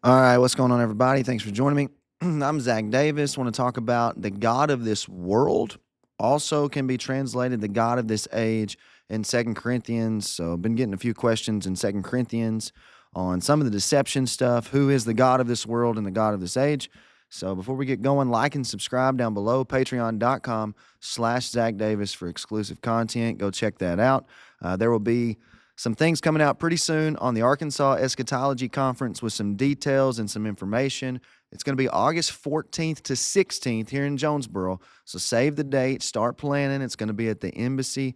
All right, what's going on, everybody? Thanks for joining me. I'm Zach Davis. Want to talk about the God of this world. Also, can be translated the God of this age in Second Corinthians. So, I've been getting a few questions in Second Corinthians on some of the deception stuff. Who is the God of this world and the God of this age? So, before we get going, like and subscribe down below. Patreon.com/Zach Davis for exclusive content. Go check that out. There will be some things coming out pretty soon on the Arkansas Eschatology Conference with some details and some information. It's going to be August 14th to 16th here in Jonesboro. So save the date, start planning. It's going to be at the Embassy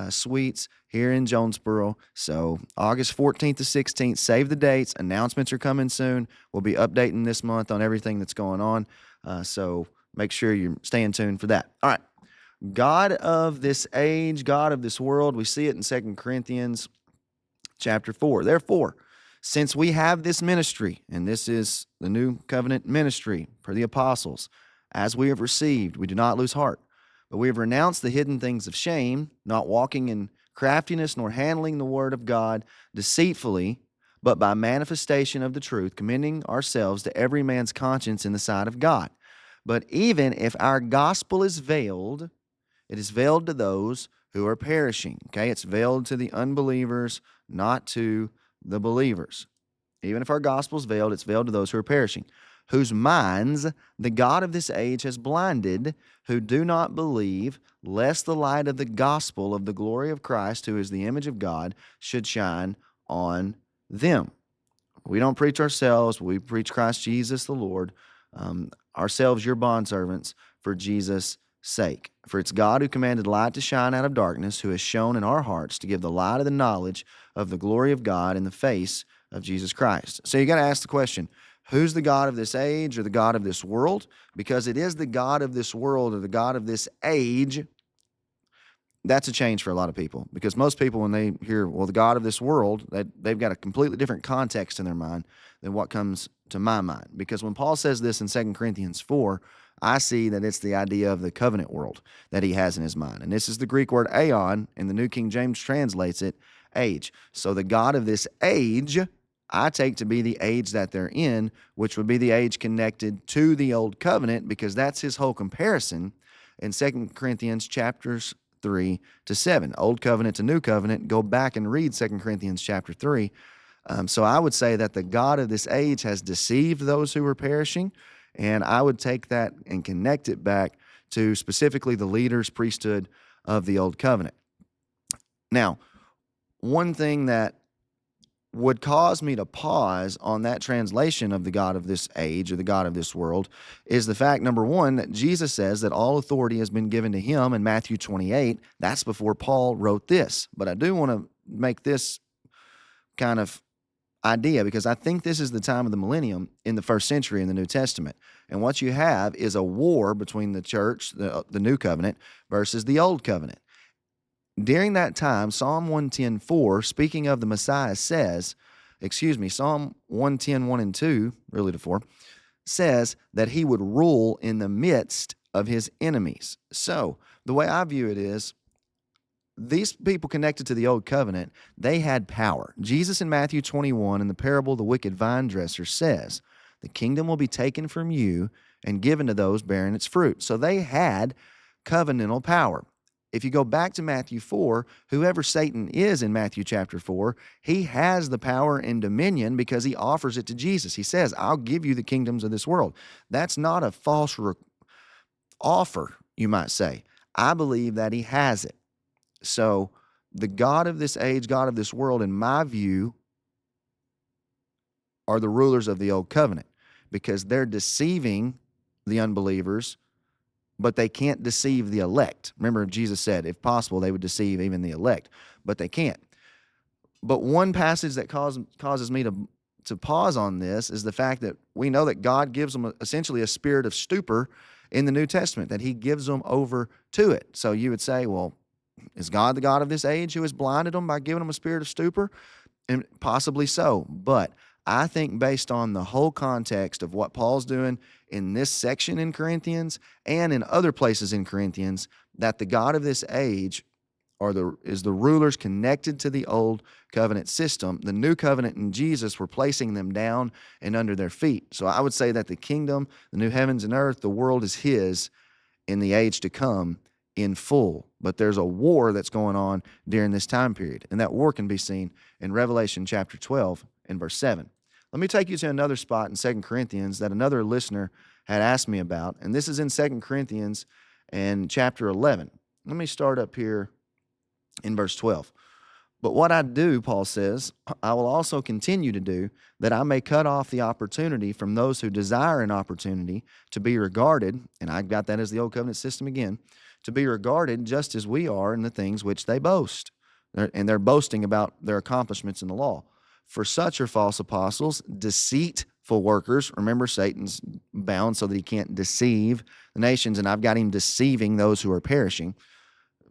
Suites here in Jonesboro. So August 14th to 16th, save the dates. Announcements are coming soon. We'll be updating this month on everything that's going on. So make sure you're staying tuned for that. All right. God of this age, God of this world. We see it in Second Corinthians chapter 4. Therefore, since we have this ministry, and this is the new covenant ministry for the apostles, as we have received, we do not lose heart, but we have renounced the hidden things of shame, not walking in craftiness, nor handling the word of God deceitfully, but by manifestation of the truth, commending ourselves to every man's conscience in the sight of God. But even if our gospel is veiled, it is veiled to those who are perishing. Okay, it's veiled to the unbelievers, not to the believers. Even if our gospel is veiled, it's veiled to those who are perishing, whose minds the God of this age has blinded, who do not believe, lest the light of the gospel of the glory of Christ, who is the image of God, should shine on them. We don't preach ourselves. We preach Christ Jesus the Lord, ourselves your bondservants for Jesus' sake. For it's God who commanded light to shine out of darkness, who has shone in our hearts to give the light of the knowledge of the glory of God in the face of Jesus Christ. So you got to ask the question, who's the God of this age or the God of this world? Because it is the God of this world or the God of this age. That's a change for a lot of people, because most people, when they hear, well, the God of this world, they've got a completely different context in their mind than what comes to my mind. Because when Paul says this in 2 Corinthians 4, I see that it's the idea of the covenant world that he has in his mind. And this is the Greek word aeon, and the New King James translates it age. So the God of this age, I take to be the age that they're in, which would be the age connected to the old covenant, because that's his whole comparison in 2 Corinthians chapters 3 to 7. Old covenant to new covenant. Go back and read 2 Corinthians chapter 3. So I would say that the God of this age has deceived those who are perishing, and I would take that and connect it back to specifically the leaders, priesthood of the old covenant. Now, one thing that would cause me to pause on that translation of the God of this age or the God of this world is the fact, number one, that Jesus says that all authority has been given to him in Matthew 28. That's before Paul wrote this. But I do want to make this kind of idea, because I think this is the time of the millennium in the first century in the New Testament. And what you have is a war between the church, the new covenant, versus the old covenant. During that time, Psalm 110:4, speaking of the Messiah, says, Psalm 110:1 and 2, really to 4, says that he would rule in the midst of his enemies. So the way I view it is, these people connected to the old covenant, they had power. Jesus in Matthew 21 in the parable of the wicked vine dresser says, the kingdom will be taken from you and given to those bearing its fruit. So they had covenantal power. If you go back to Matthew 4, whoever Satan is in Matthew chapter 4, he has the power and dominion because he offers it to Jesus. He says, I'll give you the kingdoms of this world. That's not a false offer, you might say. I believe that he has it. So the God of this age, God of this world, in my view, are the rulers of the old covenant, because they're deceiving the unbelievers, but they can't deceive the elect. Remember, Jesus said, if possible, they would deceive even the elect, but they can't. But one passage that causes me to pause on this is the fact that we know that God gives them essentially a spirit of stupor in the New Testament, that he gives them over to it. So you would say, well, is God the God of this age who has blinded them by giving them a spirit of stupor? And possibly so. But I think based on the whole context of what Paul's doing in this section in Corinthians and in other places in Corinthians, that the God of this age is the rulers connected to the old covenant system. The new covenant in Jesus were placing them down and under their feet. So I would say that the kingdom, the new heavens and earth, the world is his in the age to come in full. But there's a war that's going on during this time period, and that war can be seen in Revelation chapter 12 and verse 7. Let me take you to another spot in 2 Corinthians that another listener had asked me about, and this is in 2 Corinthians and chapter 11. Let me start up here in verse 12. But what I do, Paul says, I will also continue to do, that I may cut off the opportunity from those who desire an opportunity to be regarded, and I got that as the old covenant system again, to be regarded just as we are in the things which they boast. And they're boasting about their accomplishments in the law. For such are false apostles, deceitful workers. Remember, Satan's bound so that he can't deceive the nations, and I've got him deceiving those who are perishing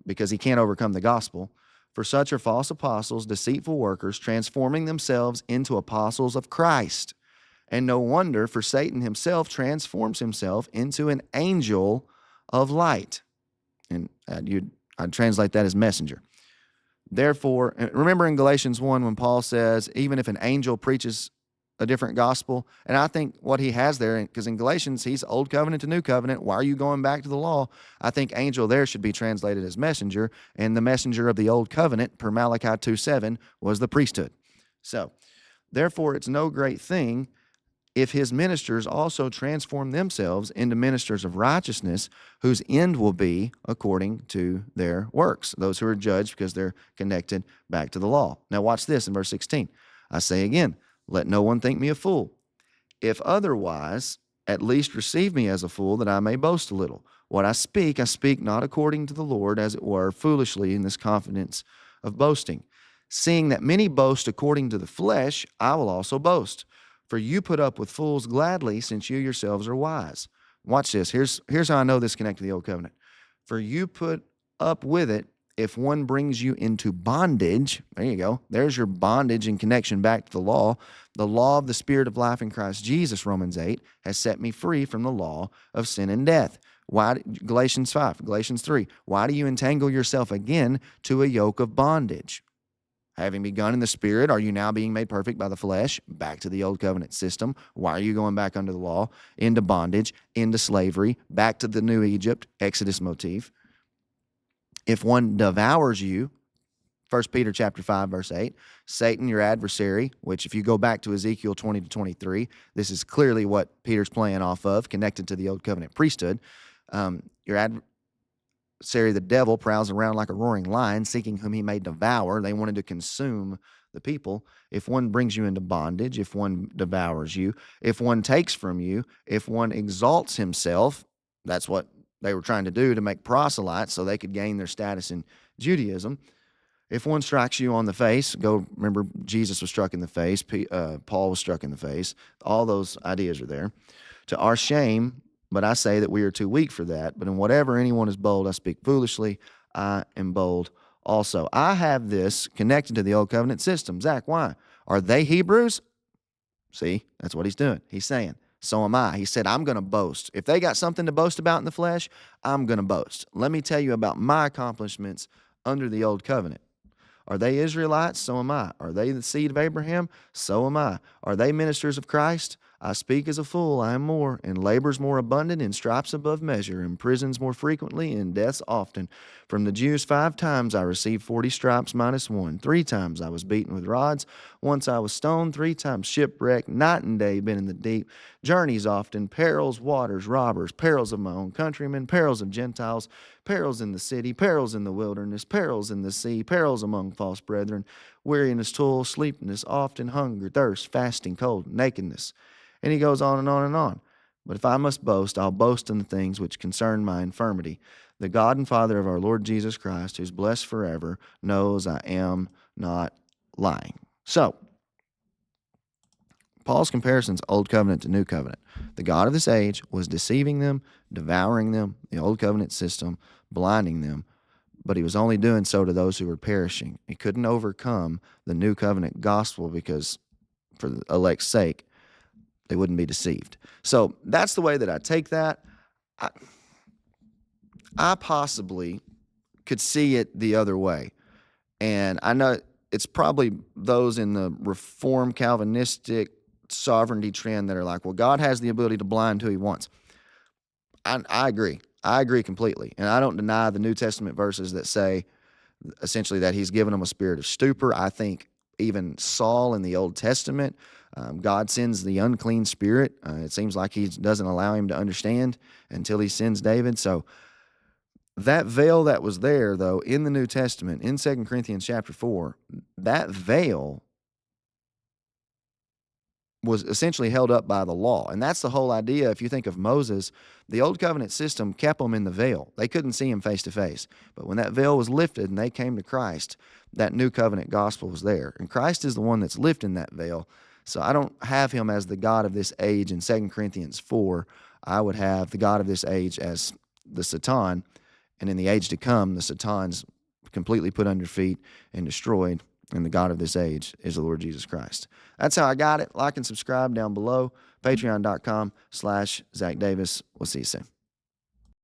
because he can't overcome the gospel. For such are false apostles, deceitful workers, transforming themselves into apostles of Christ. And no wonder, for Satan himself transforms himself into an angel of light. And I'd translate that as messenger. Therefore, remember in Galatians 1 when Paul says, even if an angel preaches a different gospel, and I think what he has there, because in Galatians, he's old covenant to new covenant. Why are you going back to the law? I think angel there should be translated as messenger, and the messenger of the old covenant, per Malachi 2:7, was the priesthood. So, therefore, it's no great thing if his ministers also transform themselves into ministers of righteousness, whose end will be according to their works, those who are judged because they're connected back to the law. Now watch this in verse 16. I say again, let no one think me a fool. If otherwise, at least receive me as a fool, that I may boast a little. What I speak not according to the Lord, as it were, foolishly in this confidence of boasting. Seeing that many boast according to the flesh, I will also boast. For you put up with fools gladly, since you yourselves are wise. Watch this. Here's how I know this connected to the old covenant. For you put up with it if one brings you into bondage. There you go. There's your bondage in connection back to the law. The law of the Spirit of life in Christ Jesus, Romans 8, has set me free from the law of sin and death. Why? Galatians 5, Galatians 3. Why do you entangle yourself again to a yoke of bondage? Having begun in the Spirit, are you now being made perfect by the flesh? Back to the old covenant system. Why are you going back under the law? Into bondage, into slavery, back to the new Egypt, Exodus motif. If one devours you, 1 Peter chapter 5, verse 8, Satan, your adversary, which if you go back to Ezekiel 20 to 23, this is clearly what Peter's playing off of, connected to the old covenant priesthood. Your adversary, the devil, prowls around like a roaring lion, seeking whom he may devour. They wanted to consume the people. If one brings you into bondage, if one devours you, if one takes from you, if one exalts himself, that's what they were trying to do to make proselytes so they could gain their status in Judaism. If one strikes you on the face, remember Jesus was struck in the face, Paul was struck in the face. All those ideas are there. To our shame, but I say that we are too weak for that. But in whatever anyone is bold, I speak foolishly. I am bold also. I have this connected to the old covenant system. Zach, why? Are they Hebrews? See, that's what he's doing. He's saying, so am I. He said, I'm going to boast. If they got something to boast about in the flesh, I'm going to boast. Let me tell you about my accomplishments under the old covenant. Are they Israelites? So am I. Are they the seed of Abraham? So am I. Are they ministers of Christ? I speak as a fool, I am more, in labors more abundant, in stripes above measure, in prisons more frequently, in deaths often. From the Jews 5 times I received 40 stripes minus 1. 3 times I was beaten with rods. Once I was stoned. 3 times shipwrecked. Night and day been in the deep. Journeys often, perils, waters, robbers, perils of my own countrymen, perils of Gentiles, perils in the city, perils in the wilderness, perils in the sea, perils among false brethren, weariness, toil, sleepiness, often hunger, thirst, fasting, cold, nakedness. And he goes on and on and on. But if I must boast, I'll boast in the things which concern my infirmity. The God and Father of our Lord Jesus Christ, who's blessed forever, knows I am not lying. So, Paul's comparison's old covenant to new covenant. The God of this age was deceiving them, devouring them, the old covenant system, blinding them, but he was only doing so to those who were perishing. He couldn't overcome the new covenant gospel because, for the elect's sake, they wouldn't be deceived. So that's the way that I take that. I possibly could see it the other way. And I know it's probably those in the Reformed Calvinistic sovereignty trend that are like, well, God has the ability to blind who he wants. I agree. I agree completely. And I don't deny the New Testament verses that say essentially that he's given them a spirit of stupor. I think even Saul in the Old Testament, God sends the unclean spirit. It seems like he doesn't allow him to understand until he sends David. So that veil that was there, though, in the New Testament, in 2 Corinthians chapter 4, that veil was essentially held up by the law. And that's the whole idea. If you think of Moses, the old covenant system kept them in the veil. They couldn't see him face to face. But when that veil was lifted and they came to Christ, that new covenant gospel was there. And Christ is the one that's lifting that veil. So I don't have him as the God of this age in 2 Corinthians 4. I would have the God of this age as the Satan. And in the age to come, the Satan's completely put under feet and destroyed. And the God of this age is the Lord Jesus Christ. That's how I got it. Like and subscribe down below. Patreon.com/Zach Davis. We'll see you soon.